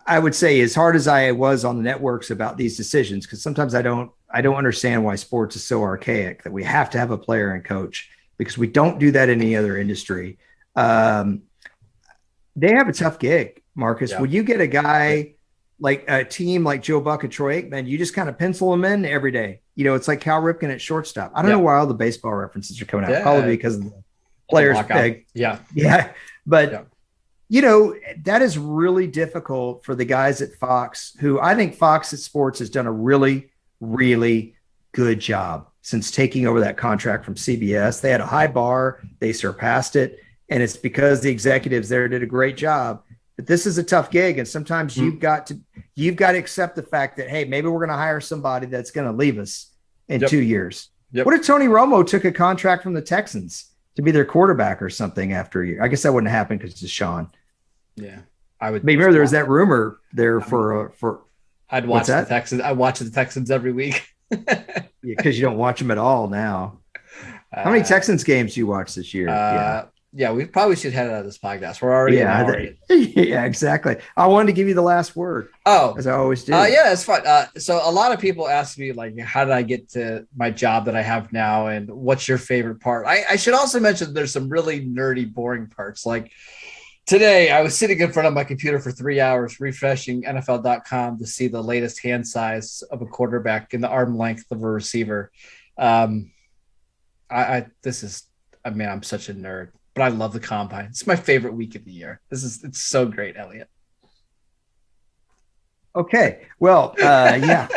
I would say, as hard as I was on the networks about these decisions, because sometimes I don't understand why sports is so archaic that we have to have a player and coach, because we don't do that in any other industry. They have a tough gig, Marcus. When you get a guy like a team like Joe Buck and Troy Aikman, you just kind of pencil them in every day. It's like Cal Ripken at shortstop. I don't know why all the baseball references are coming out. Probably because of the players big. Yeah. But that is really difficult for the guys at Fox, who I think Fox at Sports has done a really, really good job since taking over that contract from CBS. They had a high bar. They surpassed it. And it's because the executives there did a great job. But this is a tough gig. And sometimes you've got to accept the fact that, hey, maybe we're going to hire somebody that's going to leave us in 2 years. What if Tony Romo took a contract from the Texans to be their quarterback or something after a year? I guess that wouldn't happen because it's Sean. Yeah. I would. Maybe there was that rumor there for I'd watch the Texans. I watch the Texans every week. Because you don't watch them at all now. How many Texans games do you watch this year? Yeah, we probably should head out of this podcast. We're already yeah, exactly. I wanted to give you the last word. Oh, as I always do. Yeah, it's fine. So a lot of people ask me, like, how did I get to my job that I have now, and what's your favorite part? I should also mention there's some really nerdy, boring parts. Like today, I was sitting in front of my computer for 3 hours, refreshing NFL.com to see the latest hand size of a quarterback and the arm length of a receiver. I'm such a nerd. But I love the combine. It's my favorite week of the year. It's so great, Elliot. Okay. Well, yeah.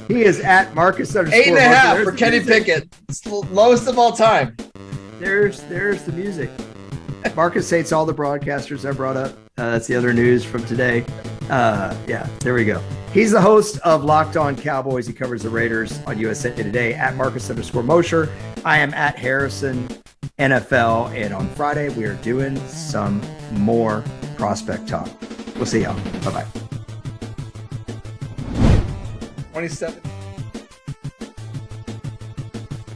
He is at Marcus _ 8.5 for Kenny Pickett. It's the lowest of all time. There's the music. Marcus hates all the broadcasters I brought up. That's the other news from today. Yeah, there we go. He's the host of Locked On Cowboys. He covers the Raiders on USA Today at Marcus _ Mosher. I am at Harrison NFL, and on Friday we are doing some more prospect talk. We'll see y'all. Bye-bye. 27